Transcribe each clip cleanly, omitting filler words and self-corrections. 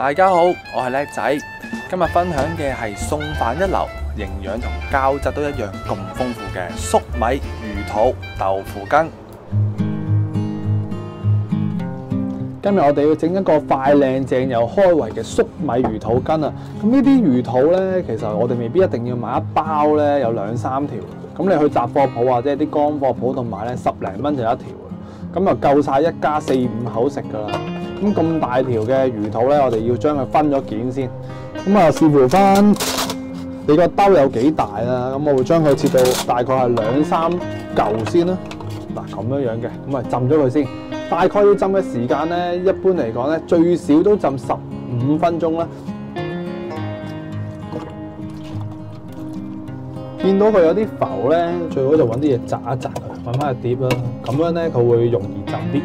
大家好，我係叻仔，今日分享嘅係餸飯一流，營養同膠質都一樣咁豐富嘅粟米魚肚豆腐羹。今日我哋要整一個快靚正又開胃嘅粟米魚肚羹啊！咁呢啲魚肚呢，其實我哋未必一定要買一包呢，有2、3條。咁你去雜貨鋪或者啲乾貨鋪度買呢，10零蚊就一條。咁就夠晒一家4、5口食㗎啦。咁大條嘅魚肚呢，我哋要將佢分咗件先。咁啊，視乎翻你個兜有幾大啦。咁我會將佢切到大概係2、3嚿先啦。嗱，咁樣嘅，咁啊浸咗佢先。大概要浸嘅時間呢，一般嚟講呢，最少都浸15分鐘啦。見到佢有啲浮呢，最好就揾啲嘢擲一擲佢，揾翻個碟啦。咁樣呢，佢會容易浸啲。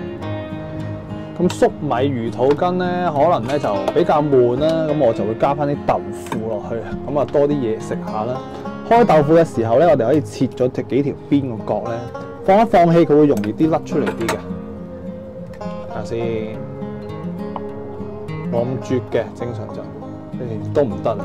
咁粟米魚肚羹呢，可能呢就比較悶啦。咁我就會加翻啲豆腐落去，咁啊多啲嘢食下啦。開豆腐嘅時候呢，我哋可以切咗幾條邊個角呢，放一放氣，佢會容易啲甩出嚟啲嘅。睇下先，冇咁絕嘅，正常就都唔得。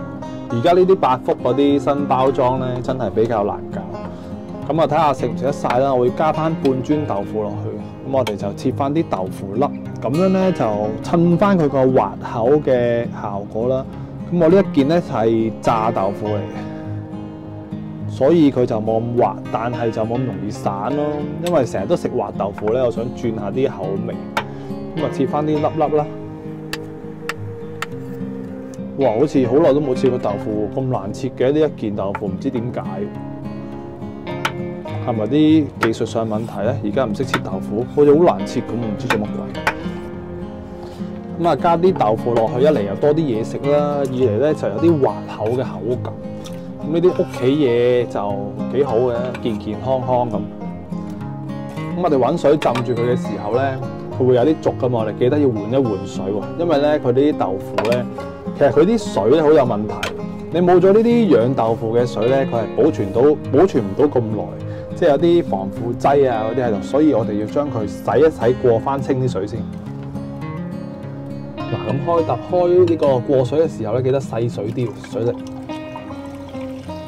而家呢啲8福嗰啲新包裝咧，真係比較難搞。咁啊，睇下食唔食得晒啦。我會加翻半磚豆腐落去，咁我哋就切翻啲豆腐粒，咁樣咧就襯翻佢個滑口嘅效果啦。咁我呢一件咧就係炸豆腐嚟嘅，所以佢就冇咁滑，但係就冇咁容易散咯。因為成日都食滑豆腐咧，我想轉下啲口味。咁啊，切翻啲粒粒啦！哇，好似好耐都冇切過豆腐，咁難切嘅呢一件豆腐，唔知點解，係咪啲技術上問題咧？而家唔識切豆腐，好似好難切咁，唔知做乜鬼。咁啊，加啲豆腐落去，一嚟又多啲嘢食啦，二嚟咧就有啲滑口嘅口感。咁呢啲屋企嘢就幾好嘅，健健康康咁。咁我哋揾水浸住佢嘅時候咧，佢會有啲濁噶嘛，我哋記得要換一換水喎，因為咧佢呢啲豆腐咧，其實佢啲水咧好有問題。你冇咗呢啲養豆腐嘅水咧，佢係保存唔到咁耐，即係有啲防腐劑啊嗰啲喺度，所以我哋要將佢洗一洗，過翻清啲水先。嗱，咁開呢個過水嘅時候咧，記得細水啲水力。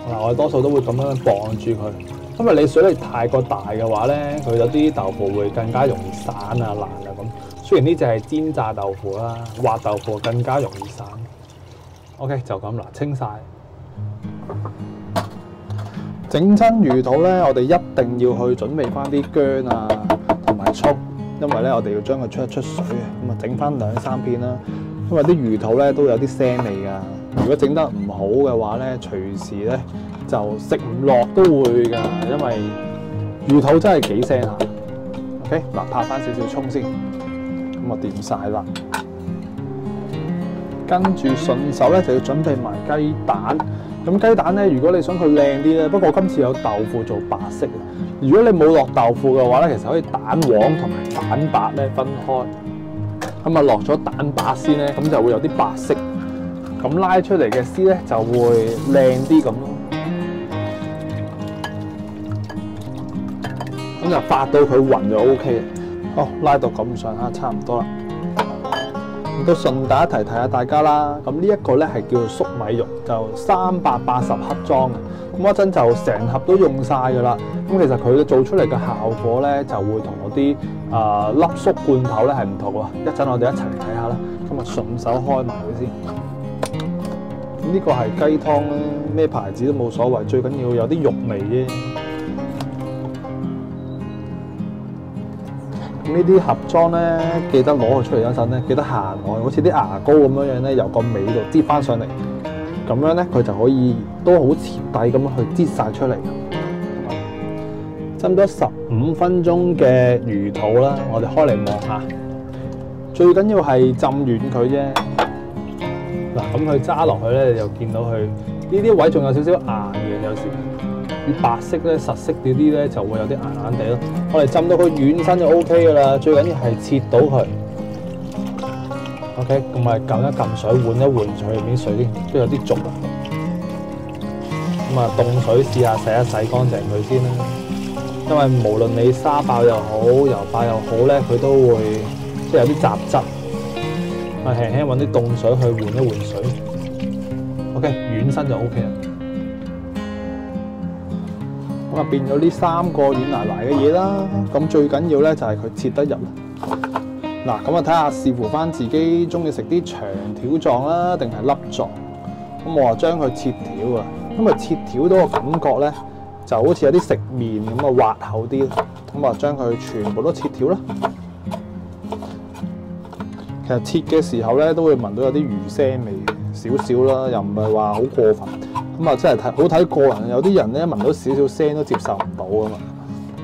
嗱，我哋多數都會咁樣綁住佢。因為你水力太過大嘅話咧，佢有啲豆腐會更加容易散啊爛啊咁。雖然呢隻係煎炸豆腐啦，滑豆腐更加容易散。OK， 就咁啦，清晒。整親魚肚咧，我哋一定要去準備翻啲薑啊同埋葱，因為咧我哋要將佢出一出水啊。咁啊，整翻2、3片啦。因為啲魚肚咧都有啲腥味㗎。如果整得唔好嘅話咧，隨時咧就食唔落都會㗎，因為魚肚真係幾腥下。OK， 嗱，拍翻少少葱先，咁啊掂晒啦。跟住順手咧就要準備埋雞蛋。咁雞蛋咧，如果你想佢靚啲咧，不過今次有豆腐做白色。如果你冇落豆腐嘅話咧，其實可以蛋黃同埋蛋白咧分開。咁啊落咗蛋白先咧，咁就會有啲白色。咁拉出嚟嘅絲咧就會靚啲咁咯。咁就發到佢勻就 O K 啦。好，拉到咁上下差唔多啦。咁都順帶一提下大家啦。咁呢一個咧係叫做粟米肉，就380克裝嘅。咁嗰陣就成盒都用晒㗎啦。咁其實佢做出嚟嘅效果咧就會同嗰啲粒粟罐頭咧係唔同喎。一陣我哋一齊嚟睇下啦。咁啊順手開埋佢先。呢個係雞湯啦，咩牌子都冇所謂，最緊要有啲肉味啫。咁呢啲盒裝咧，記得攞佢出嚟嗰陣咧，記得行外，好似啲牙膏咁樣咧，由個尾度擠翻上嚟，咁樣咧佢就可以都好徹底咁樣去擠晒出嚟。浸咗15分鐘嘅魚肚啦，我哋開嚟望下，最緊要係浸軟佢啫。嗱，咁佢揸落去咧，你就見到佢呢啲位仲有少少硬嘅，有時啲白色咧實色啲啲咧就會有啲硬硬地咯。我哋浸到佢軟身就 O K 噶啦，最緊要係切到佢。OK， 咁咪撳一撳水，換一換水入面水先，都有啲濁啊。咁啊，凍水試下洗一洗乾淨佢先啦。因為無論你沙爆又好，油爆又好咧，佢都會即係有啲雜質。輕輕揾啲凍水去換一換水。OK， 軟身就 OK 啦。咁啊變咗呢3個軟腍腍嘅嘢啦。咁最緊要咧就係佢切得入啦。嗱，咁啊睇下視乎翻自己中意食啲長條狀啦，定係粒狀。咁我話將佢切條啊，咁啊切條到個感覺咧，就好似有啲食麵咁啊滑口啲。咁啊將佢全部都切條啦。其實切嘅時候咧，都會聞到有啲魚腥味少少啦，又唔係話好過分。咁啊真係好睇個人，有啲人咧聞到少少聲都接受唔到啊嘛。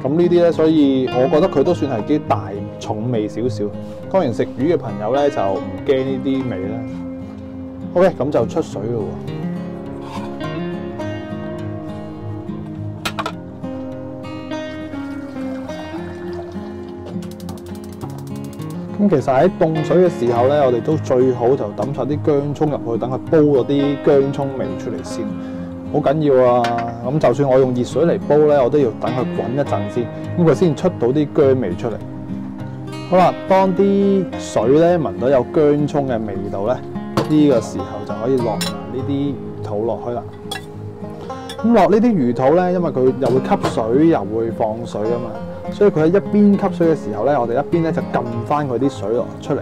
咁呢啲咧，所以我覺得佢都算係幾大重味少少。當然食魚嘅朋友咧就唔驚呢啲味啦。OK， 咁就出水咯喎。咁其實喺凍水嘅時候咧，我哋都最好就抌晒啲薑葱入去，等佢煲嗰啲薑葱味出嚟先，好緊要啊！咁就算我用熱水嚟煲咧，我都要等佢滾一陣先，咁佢先出到啲薑味出嚟。好啦，當啲水咧聞到有薑葱嘅味道咧，呢個時候就可以落埋呢啲魚肚落去啦。咁落呢啲魚肚咧，因為佢又會吸水又會放水啊嘛。所以佢喺一邊吸水嘅時候咧，我哋一邊咧就撳翻佢啲水落出嚟，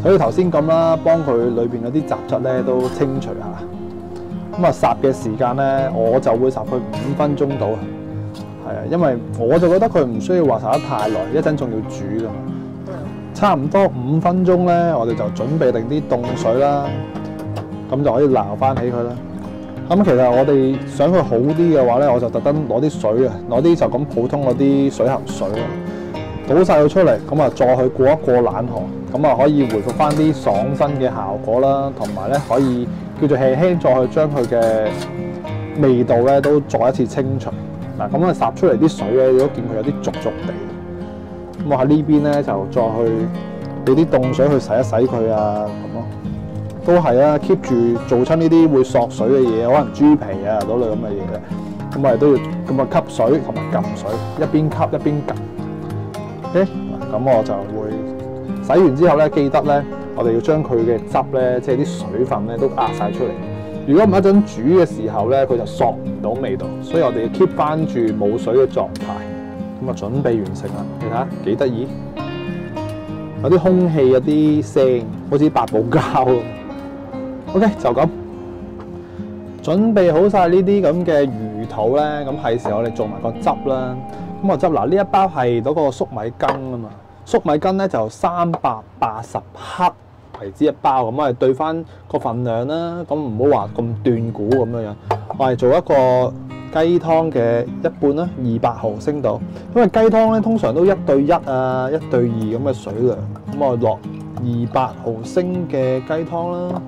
好似頭先咁啦，幫佢裏邊嗰啲雜質咧都清除下。咁啊烚嘅時間咧，我就會烚佢5分鐘到，係啊，因為我就覺得佢唔需要話烚得太耐，一陣仲要煮㗎嘛。差唔多5分鐘咧，我哋就準備定啲凍水啦，咁就可以撈翻起佢啦。咁其實我哋想佢好啲嘅話咧，我就特登攞啲水啊，攞啲就咁普通嗰啲水喉水啊，倒晒佢出嚟，咁啊再去過一過冷河，咁啊可以回復翻啲爽身嘅效果啦，同埋咧可以叫做輕輕再去將佢嘅味道咧都再一次清除。嗱，咁啊烚出嚟啲水咧，如果見佢有啲濁濁地，咁我喺呢邊咧就再去俾啲凍水去洗一洗佢啊，咁咯。都係啊 ，keep 住做親呢啲會索水嘅嘢，可能豬皮啊嗰類咁嘅嘢咧，咁我哋都要咁啊吸水同埋撳水，一邊吸一邊撳。OK， 咁我就會洗完之後咧，記得咧，我哋要將佢嘅汁咧，即係啲水分咧都壓晒出嚟。如果唔一陣煮嘅時候咧，佢就索唔到味道，所以我哋要 keep 翻住冇水嘅狀態。咁啊，準備完成啦，你睇下幾得意，有啲空氣有啲聲，好似白布膠。OK， 就咁準備好晒呢啲咁嘅魚肚咧，咁係時候我哋做埋個汁啦。咁個汁嗱，呢一包係嗰個粟米羹啊嘛，粟米羹咧就380克為之一包，咁我哋對翻個份量啦。咁唔好話咁斷估咁樣樣，我係做一個雞湯嘅一半啦，200毫升度。因為雞湯咧通常都1對1啊，1對2咁嘅水量，咁我落200毫升嘅雞湯啦。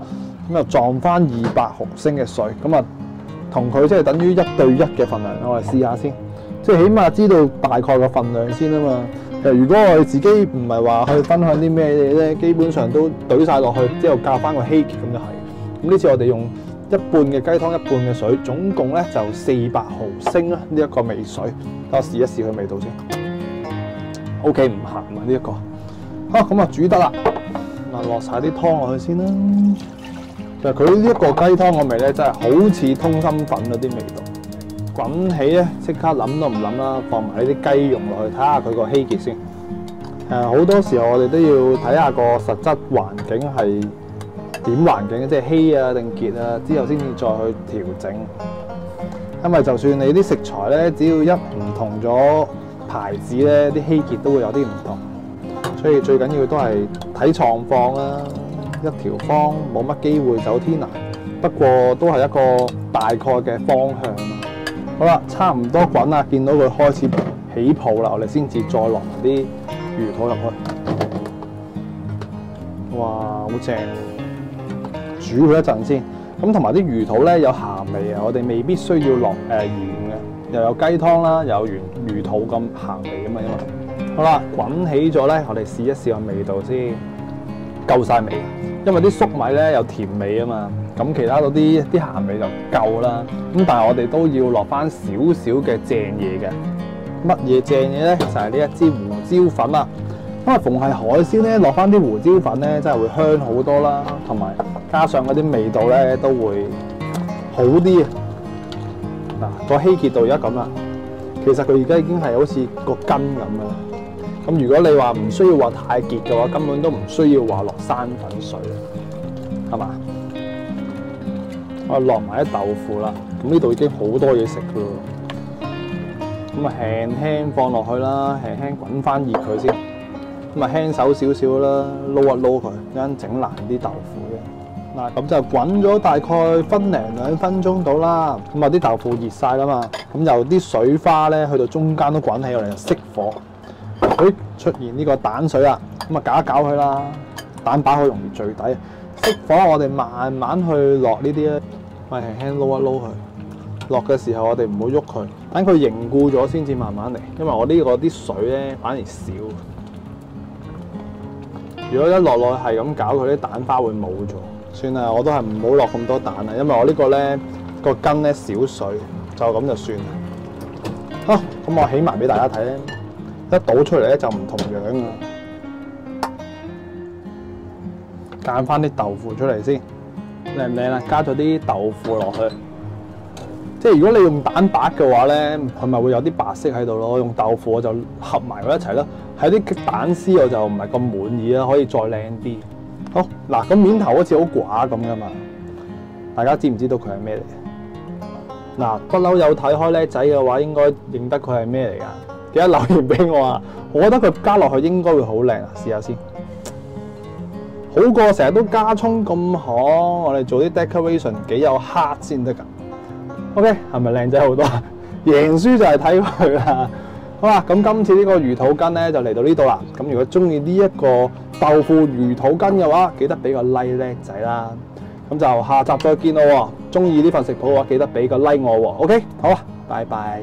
咁又撞翻200毫升嘅水，咁啊同佢即係等於1對1嘅份量，我哋試下先，即係起碼知道大概個份量先啊嘛。其實如果我哋自己唔係話去分享啲咩嘢咧，基本上都懟晒落去，之後教翻個稀結咁就係。咁呢次我哋用一半嘅雞湯，一半嘅水，總共咧就400毫升啦。呢一個味水，等我試一試佢味道先。OK， 唔鹹啊呢一個。好，咁啊煮得啦，嗱落晒啲湯落去先啦。其實佢呢一個雞湯嘅味咧，真係好似通心粉嗰啲味道。滾起咧，即刻諗都唔諗啦，放埋呢啲雞蓉落去，睇下佢個稀結先。好多時候我哋都要睇下個實質環境係點環境，即係稀啊定結啊，之後先至再去調整。因為就算你啲食材咧，只要一唔同咗牌子咧，啲稀結都會有啲唔同。所以最緊要都係睇狀況啦。一條方冇乜機會走天涯，不過都係一個大概嘅方向。好啦，差唔多滾啦，見到佢開始起泡啦，我哋先至再落埋啲魚肚入去。哇，好正！煮佢一陣先。咁同埋啲魚肚咧有鹹味啊，我哋未必需要落鹽嘅，又有雞湯啦，又有魚肚咁鹹味㗎嘛，因為好啦，滾起咗咧，我哋試一試個味道先。夠晒味，因為啲粟米咧有甜味啊嘛，咁其他嗰啲鹹味就夠啦。咁但係我哋都要落翻少少嘅正嘢嘅。乜嘢正嘢咧？就係呢一支胡椒粉啦。因為逢係海鮮咧，落翻啲胡椒粉咧，真係會香好多啦，同埋加上嗰啲味道咧都會好啲。嗱，個稀結度而家咁啦，其實佢而家已經係好似個根咁樣啦。咁如果你話唔需要話太結嘅話，根本都唔需要話落生粉水，係嘛？我落埋啲豆腐啦，咁呢度已經好多嘢食噶咯。咁啊輕輕放落去啦，輕輕滾翻熱佢先。咁啊輕手少少啦，撈一撈佢，一陣整爛啲豆腐嘅。嗱，咁就滾咗大概分零2分鐘到啦。咁啊啲豆腐熱晒啦嘛，咁由啲水花咧去到中間都滾起，我哋就熄火。佢出現呢個蛋水啦，咁啊攪一攪佢啦，蛋白好容易墜底。熄火，我哋慢慢去落呢啲咧，咪輕輕撈一撈佢。落嘅時候我哋唔好喐佢，等佢凝固咗先至慢慢嚟。因為我呢個啲水咧反而少。如果一落落係咁搞，佢啲蛋花會冇咗。算啦，我都係唔好落咁多蛋啦，因為我呢個咧個羹咧少水，就咁就算啦。好，咁我起埋俾大家睇咧。一倒出嚟咧就唔同樣啊！揀翻啲豆腐出嚟先，靚唔靚啊？加咗啲豆腐落去，即係如果你用蛋白嘅話咧，佢咪會有啲白色喺度咯。用豆腐我就合埋佢一齊咯。係啲蛋絲我就唔係咁滿意啦，可以再靚啲。好嗱，咁面頭好似好寡咁噶嘛？大家知唔知道佢係咩嚟？嗱，不嬲有睇開叻仔嘅話，應該認得佢係咩嚟㗎？記得留言俾我啊！我覺得佢加落去應該會好靚啊！試下先，好過成日都加葱咁好。我哋做啲 decoration 幾有 heart 先得㗎。OK， 係咪靚仔好多？贏輸就係睇佢啦。好啦，咁今次呢個魚肚羹咧就嚟到呢度啦。咁如果中意呢一個豆腐魚肚羹嘅話，記得俾個 like 叻仔啦。咁就下集再見咯。中意呢份食譜嘅話，記得俾個 like 我喎。OK， 好啊，拜拜。